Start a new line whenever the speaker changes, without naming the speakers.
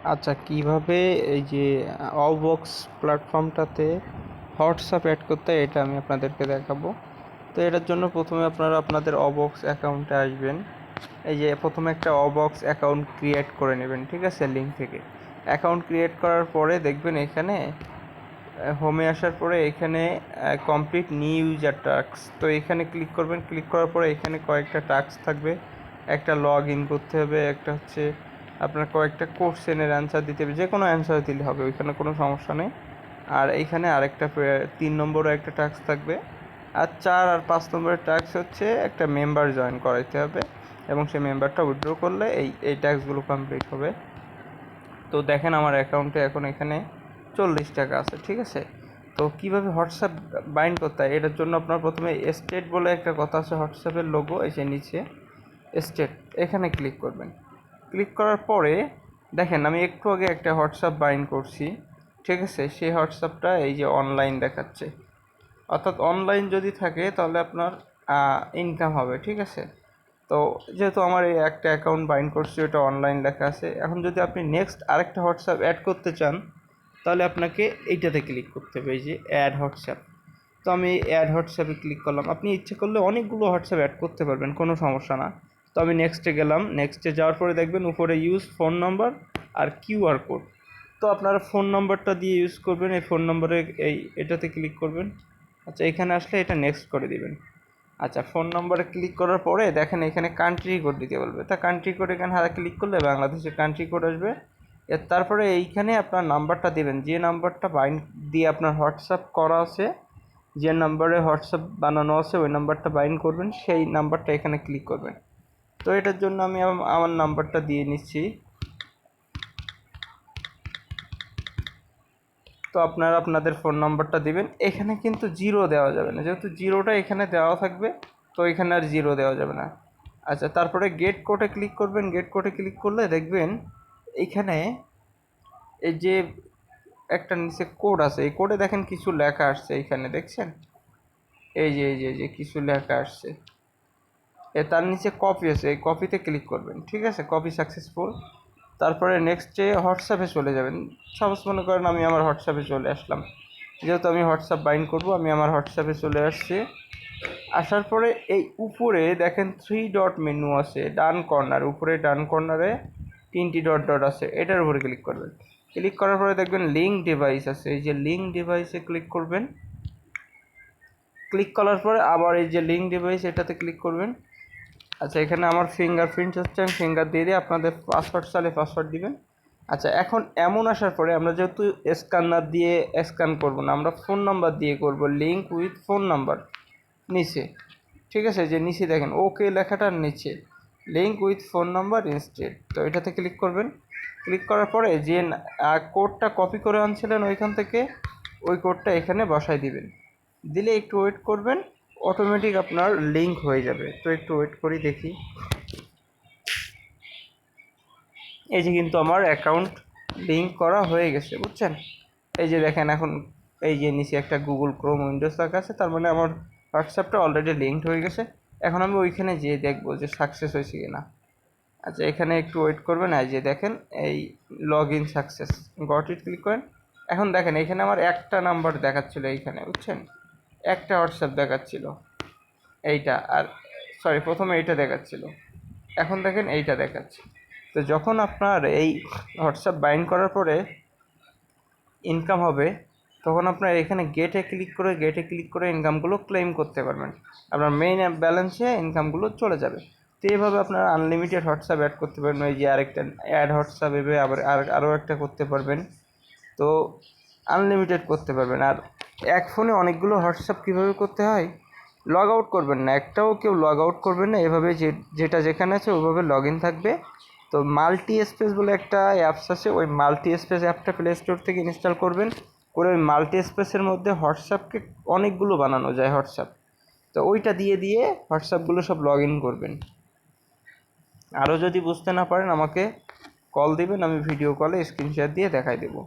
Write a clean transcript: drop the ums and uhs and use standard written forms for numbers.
আচ্ছা, কিভাবে এই যে অবক্স প্ল্যাটফর্মটাতে হোয়াটসঅ্যাপ অ্যাড করতে হয় এটা আমি আপনাদেরকে দেখাবো। তো এটার জন্য প্রথমে আপনারা আপনাদের অবক্স অ্যাকাউন্টে আসবেন। এই যে প্রথমে একটা অবক্স অ্যাকাউন্ট ক্রিয়েট করে নেবেন, ঠিক আছে, লিঙ্ক থেকে। অ্যাকাউন্ট ক্রিয়েট করার পরে দেখবেন এখানে হোমে আসার পরে এখানে কমপ্লিট নিউ ইউজার টাস্ক, তো এখানে ক্লিক করবেন। ক্লিক করার পরে এখানে কয়েকটা টাস্ক থাকবে। একটা লগ ইন করতে হবে, একটা হচ্ছে আপনার কয়েকটা কোশ্চেনের অ্যান্সার দিতে হবে, যে কোনো অ্যান্সার দিলে হবে, ওইখানে কোনো সমস্যা নেই। আর এইখানে আরেকটা 3 নম্বরও একটা টাস্ক থাকবে। আর 4 আর 5 নম্বরের টাস্ক হচ্ছে একটা মেম্বার জয়েন করাইতে হবে, এবং সেই মেম্বারটা উইথড্র করলে এই টাস্কগুলো কমপ্লিট হবে। তো দেখেন আমার অ্যাকাউন্টে এখন এখানে 40 টাকা আছে, ঠিক আছে। তো কীভাবে হোয়াটসঅ্যাপ বাইন্ড করতে হয় এটার জন্য আপনার প্রথমে স্টেট বলে একটা কথা আছে, হোয়াটসঅ্যাপের লোগো এসে নিচে স্টেট, এখানে ক্লিক করবেন। ক্লিক করার পরে দেখেন আমি একটু আগে একটা হোয়াটসঅ্যাপ বাইন্ড করছি, ঠিক আছে। সেই হোয়াটসঅ্যাপটা এই যে অনলাইন দেখাচ্ছে, অর্থাৎ অনলাইন যদি থাকে তাহলে আপনার ইনকাম হবে, ঠিক আছে। তো যেহেতু আমার এই একটা অ্যাকাউন্ট বাইন্ড করছি, ওটা অনলাইন লেখা আছে। এখন যদি আপনি নেক্সট আরেকটা হোয়াটসঅ্যাপ অ্যাড করতে চান তাহলে আপনাকে এইটাতে ক্লিক করতে হবে, এই যে অ্যাড হোয়াটসঅ্যাপ। তো আমি অ্যাড হোয়াটসঅ্যাপে ক্লিক করলাম। আপনি ইচ্ছে করলে অনেকগুলো হোয়াটসঅ্যাপ অ্যাড করতে পারবেন, কোনো সমস্যা না। তো আমি নেক্সটে গেলাম। নেক্সটে যাওয়ার পরে দেখবেন উপরে ইউজ ফোন নাম্বার আর কিউআর কোড। তো আপনারা ফোন নাম্বারটা দিয়ে ইউজ করবেন, এই ফোন নম্বরে এটাতে ক্লিক করবেন। আচ্ছা, এখানে আসলে এটা নেক্সট করে দিবেন। আচ্ছা, ফোন নম্বরে ক্লিক করার পরে দেখেন এখানে কান্ট্রি কোড দিতে বলবে। তা কান্ট্রি কোড এখানে ক্লিক করলে বাংলাদেশের কান্ট্রি কোড আসবে। তারপরে এইখানে আপনার নাম্বারটা দেবেন, যে নাম্বারটা বাইন্ড দিয়ে আপনার হোয়াটসঅ্যাপ করা আছে, যে নাম্বারে হোয়াটসঅ্যাপ বানানো আছে ওই নাম্বারটা বাইন্ড করবেন, সেই নাম্বারটা এখানে ক্লিক করবেন। তো এটার জন্য আমি আমার নাম্বারটা দিয়ে নিচ্ছি। তো আপনারা আপনাদের ফোন নাম্বারটা দিবেন। এখানে কিন্তু জিরো দেওয়া যাবে না, যেহেতু জিরোটা এখানে দেওয়া থাকবে, তো এখানে আর জিরো দেওয়া যাবে না। আচ্ছা, তারপরে গেট কোডে ক্লিক করবেন। গেট কোডে ক্লিক করলে দেখবেন এইখানে এই যে একটা নিচে কোড আছে, এই কোডে দেখেন কিছু লেখা আসছে, এইখানে দেখছেন এই যে কিছু লেখা আসছে। তার নিচে কপি আছে, এই কপিতে ক্লিক করবেন, ঠিক আছে। Copy successful. তারপরে নেক্সটে হোয়াটসঅ্যাপে চলে যাবেন। সাপোজ মনে করেন আমি আমার হোয়াটসঅ্যাপে চলে আসলাম, যেহেতু আমি হোয়াটসঅ্যাপ বাইন্ড করব, আমি আমার হোয়াটসঅ্যাপে চলে আসছি। আসার পরে এই উপরে দেখেন 3 ডট মেনু আছে ডান কর্নার, উপরে ডান কর্নারে 3টি ডট ডট আছে, এটার উপরে ক্লিক করবেন। ক্লিক করার পরে দেখবেন লিঙ্ক ডিভাইস আছে, এই যে লিঙ্ক ডিভাইসে ক্লিক করবেন। ক্লিক করার পরে আবার এই যে লিঙ্ক ডিভাইস এটাতে ক্লিক করবেন। আচ্ছা, এখানে আমার ফিঙ্গারপ্রিন্ট হচ্ছে, আমি ফিঙ্গার দিয়ে আপনাদের পাসওয়ার্ড চাইলে পাসওয়ার্ড দিবেন। আচ্ছা, এখন এমন আসার পরে আমরা যেহেতু স্ক্যানার দিয়ে স্ক্যান করব না, আমরা ফোন নাম্বার দিয়ে করব, লিঙ্ক উইথ ফোন নাম্বার নিচে, ঠিক আছে। যে নিচে দেখেন ওকে লেখাটার নিচে link with phone number instead, তো এটাতে ক্লিক করবেন। ক্লিক করার পরে যে কোডটা কপি করে আনছিলেন ওইখান থেকে ওই কোডটা এখানে বসাই দিবেন। দিলে একটু ওয়েট করবেন, অটোমেটিক আপনার লিঙ্ক হয়ে যাবে। তো একটু ওয়েট করি, দেখি। এই যে কিন্তু আমার অ্যাকাউন্ট লিঙ্ক করা হয়ে গেছে, বুঝছেন। এই যে দেখেন এখন এই যে নিচে একটা গুগল ক্রোম উইন্ডোজ লেখা আছে, তার মানে আমার হোয়াটসঅ্যাপটা অলরেডি লিঙ্কড হয়ে গেছে। এখন আমি ওইখানে যেয়ে দেখবো যে সাকসেস হয়েছে কিনা। আচ্ছা, এখানে একটু ওয়েট করবেন। এই যে দেখেন এই log in success, got it, click করেন। এখন দেখেন এখানে আমার একটা নাম্বার দেখাচ্ছিল এইখানে, বুঝছেন, একটা হোয়াটসঅ্যাপ দেখাচ্ছিল এইটা, আর সরি প্রথমে এইটা দেখাচ্ছিল, এখন দেখেন এইটা দেখাচ্ছে। তো যখন আপনার এই হোয়াটসঅ্যাপ বাইন্ড করার পরে ইনকাম হবে, তখন আপনার এখানে গেটে ক্লিক করে ইনকামগুলো ক্লেম করতে পারবেন। আপনার মেইন অ্যাপ ব্যালেন্সে ইনকামগুলো চলে যাবে। তো এইভাবে আপনারা আনলিমিটেড হোয়াটসঅ্যাপ অ্যাড করতে পারবেন। এই যে আরেকটা অ্যাড হোয়াটসঅ্যাপ এভাবে আবার আরও একটা করতে পারবেন। তো আনলিমিটেড করতে পারবেন। আর এক ফোনে অনেকগুলো হোয়াটসঅ্যাপ কীভাবে করতে হয়, লগ আউট করবেন না, একটাও কেউ লগ আউট করবেন না, এভাবে যেটা যেখানে আছে ওইভাবে লগ ইন থাকবে। তো মাল্টি স্পেস বলে একটা অ্যাপস আছে, ওই মাল্টি স্পেস অ্যাপটা প্লে স্টোর থেকে ইনস্টল করবেন। করে ওই মাল্টি স্পেসের মধ্যে হোয়াটসঅ্যাপকে অনেকগুলো বানানো যায় হোয়াটসঅ্যাপ, তো ওইটা দিয়ে হোয়াটসঅ্যাপগুলো সব লগ ইন করবেন। আরও যদি বুঝতে না পারেন আমাকে কল দিবেন, আমি ভিডিও কলে স্ক্রিনশট দিয়ে দেখাই দেবো।